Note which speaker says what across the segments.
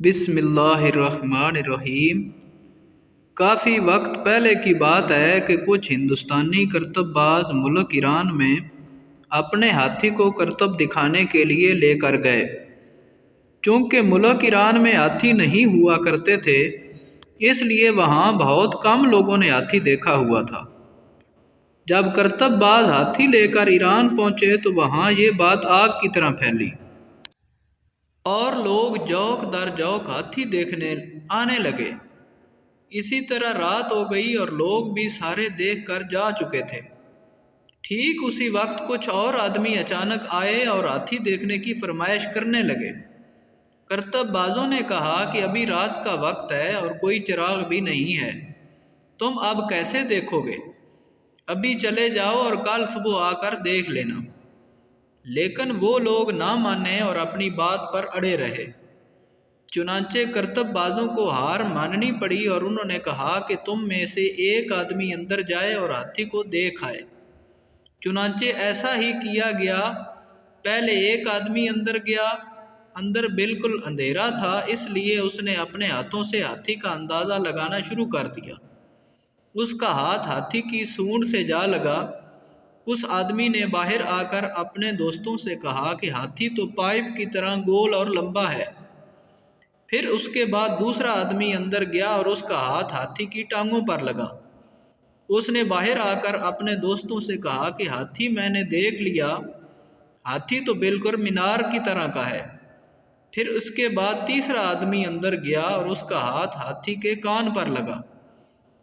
Speaker 1: بسم اللہ الرحمن الرحیم۔ کافی وقت پہلے کی بات ہے کہ کچھ ہندوستانی کرتب باز ملک ایران میں اپنے ہاتھی کو کرتب دکھانے کے لیے لے کر گئے۔ چونکہ ملک ایران میں ہاتھی نہیں ہوا کرتے تھے، اس لیے وہاں بہت کم لوگوں نے ہاتھی دیکھا ہوا تھا۔ جب کرتب باز ہاتھی لے کر ایران پہنچے تو وہاں یہ بات آگ کی طرح پھیلی اور لوگ جوک در جوک ہاتھی دیکھنے آنے لگے۔ اسی طرح رات ہو گئی اور لوگ بھی سارے دیکھ کر جا چکے تھے۔ ٹھیک اسی وقت کچھ اور آدمی اچانک آئے اور ہاتھی دیکھنے کی فرمائش کرنے لگے۔ کرتب بازوں نے کہا کہ ابھی رات کا وقت ہے اور کوئی چراغ بھی نہیں ہے، تم اب کیسے دیکھو گے؟ ابھی چلے جاؤ اور کل صبح آ کر دیکھ لینا۔ لیکن وہ لوگ نہ مانے اور اپنی بات پر اڑے رہے۔ چنانچہ کرتب بازوں کو ہار ماننی پڑی اور انہوں نے کہا کہ تم میں سے ایک آدمی اندر جائے اور ہاتھی کو دیکھ آئے۔ چنانچہ ایسا ہی کیا گیا۔ پہلے ایک آدمی اندر گیا۔ اندر بالکل اندھیرا تھا، اس لیے اس نے اپنے ہاتھوں سے ہاتھی کا اندازہ لگانا شروع کر دیا۔ اس کا ہاتھ ہاتھی کی سونڈ سے جا لگا۔ اس آدمی نے باہر آ کر اپنے دوستوں سے کہا کہ ہاتھی تو پائپ کی طرح گول اور لمبا ہے۔ پھر اس کے بعد دوسرا آدمی اندر گیا اور اس کا ہاتھ ہاتھی کی ٹانگوں پر لگا۔ اس نے باہر آ کر اپنے دوستوں سے کہا کہ ہاتھی میں نے دیکھ لیا، ہاتھی تو بالکل مینار کی طرح کا ہے۔ پھر اس کے بعد تیسرا آدمی اندر گیا اور اس کا ہاتھ ہاتھی کے کان پر لگا۔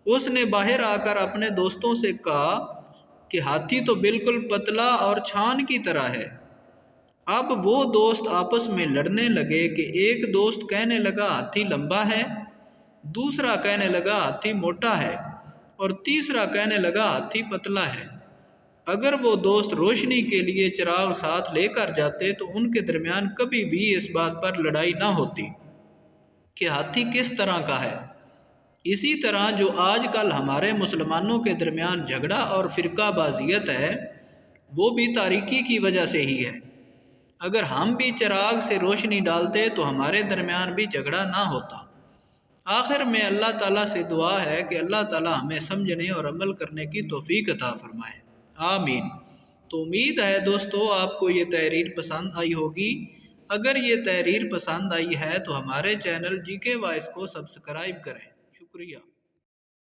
Speaker 1: اس نے باہر آ کر اپنے دوستوں سے کہا کہ ہاتھی تو بالکل پتلا اور چھان کی طرح ہے۔ اب وہ دوست آپس میں لڑنے لگے کہ ایک دوست کہنے لگا ہاتھی لمبا ہے، دوسرا کہنے لگا ہاتھی موٹا ہے، اور تیسرا کہنے لگا ہاتھی پتلا ہے۔ اگر وہ دوست روشنی کے لیے چراغ ساتھ لے کر جاتے تو ان کے درمیان کبھی بھی اس بات پر لڑائی نہ ہوتی کہ ہاتھی کس طرح کا ہے۔ اسی طرح جو آج کل ہمارے مسلمانوں کے درمیان جھگڑا اور فرقہ بازیت ہے، وہ بھی تاریکی کی وجہ سے ہی ہے۔ اگر ہم بھی چراغ سے روشنی ڈالتے تو ہمارے درمیان بھی جھگڑا نہ ہوتا۔ آخر میں اللہ تعالیٰ سے دعا ہے کہ اللہ تعالیٰ ہمیں سمجھنے اور عمل کرنے کی توفیق عطا فرمائے، آمین۔ تو امید ہے دوستو آپ کو یہ تحریر پسند آئی ہوگی۔ اگر یہ تحریر پسند آئی ہے تو ہمارے چینل جی کے وائس کو سبسکرائب کریں۔ شکریہ۔